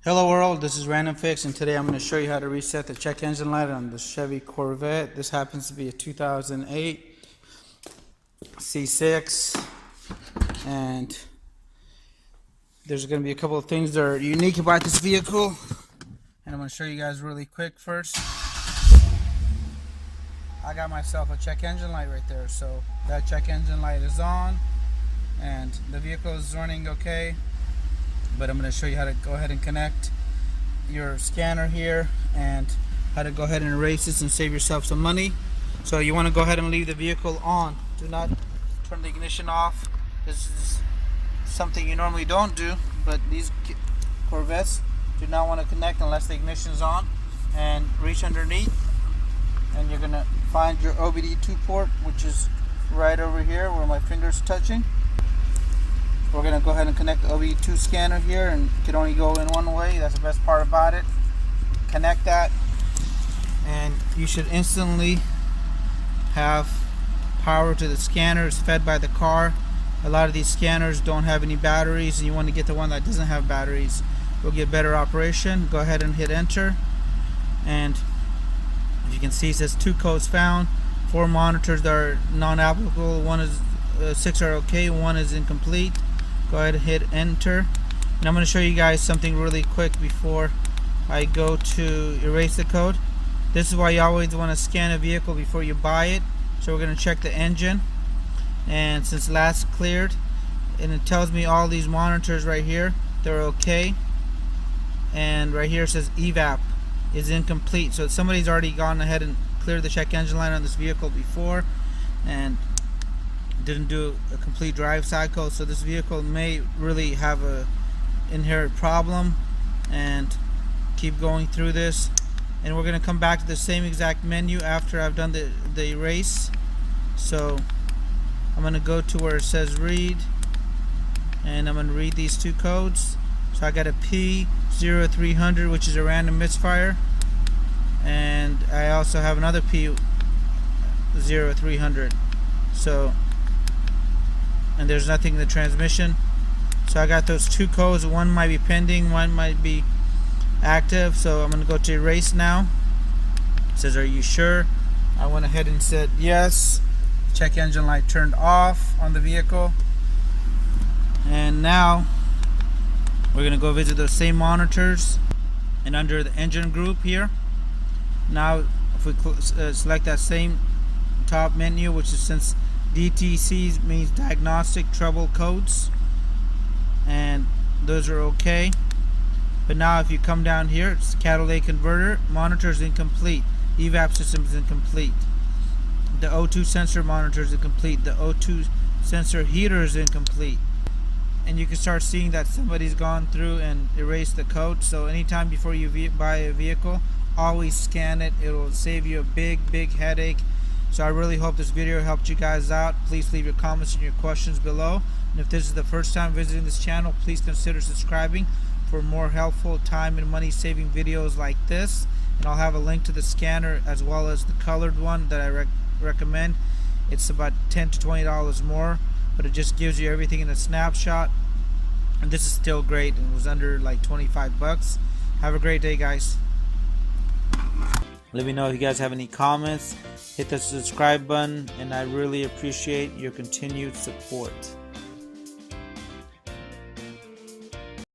Hello world, this is RandomFIX, and today I'm going to show you how to reset the check engine light on the Chevy Corvette. This happens to be a 2008 C6, and there's going to be a couple of things that are unique about this vehicle, and I'm going to show you guys really quick. First, I got myself a check engine light right there, so that check engine light is on and the vehicle is running okay. But I'm going to show you how to go ahead and connect your scanner here and how to go ahead and erase this and save yourself some money. So you want to go ahead and leave the vehicle on. Do not turn the ignition off. This is something you normally don't do, but these Corvettes do not want to connect unless the ignition is on. And reach underneath and you're going to find your OBD2 port, which is right over here where my finger's touching. We're going to go ahead and connect the OBD2 scanner here, and it can only go in one way. That's the best part about it. Connect that and you should instantly have power to the scanner. It's fed by the car. A lot of these scanners don't have any batteries, and you want to get the one that doesn't have batteries. You'll get better operation. Go ahead and hit enter, and as you can see, it says 2 codes found, 4 monitors that are non-applicable, 6 are okay, 1 is incomplete. Go ahead and hit enter, and I'm going to show you guys something really quick before I go to erase the code. This is why you always want to scan a vehicle before you buy it. So we're going to check the engine, and since last cleared, and it tells me all these monitors right here, they're okay, and right here it says evap is incomplete. So somebody's already gone ahead and cleared the check engine light on this vehicle before and didn't do a complete drive cycle, so this vehicle may really have a inherent problem. And keep going through this, and we're going to come back to the same exact menu after I've done the erase. So I'm going to go to where it says read, and I'm going to read these 2 codes. So I got a P0300, which is a random misfire, and I also have another P0300. So, and there's nothing in the transmission. So I got those 2 codes. One might be pending, one might be active. So I'm going to go to erase now. It says, are you sure? I went ahead and said yes. Check engine light turned off on the vehicle. And now we're going to go visit those same monitors, and under the engine group here, now if we select that same top menu, which is, since DTC means diagnostic trouble codes, and those are okay. But now if you come down here, it's catalytic converter, monitor is incomplete, evap system is incomplete, the O2 sensor monitor is incomplete, the O2 sensor heater is incomplete. And you can start seeing that somebody's gone through and erased the code. So anytime before you buy a vehicle, always scan it. It will save you a big headache. So I really hope this video helped you guys out. Please leave your comments and your questions below. And if this is the first time visiting this channel, please consider subscribing for more helpful time and money saving videos like this. And I'll have a link to the scanner as well as the colored one that I recommend. It's about $10 to $20 more, but it just gives you everything in a snapshot. And this is still great. It was under like 25 bucks. Have a great day, guys. Let me know if you guys have any comments. Hit the subscribe button, and I really appreciate your continued support.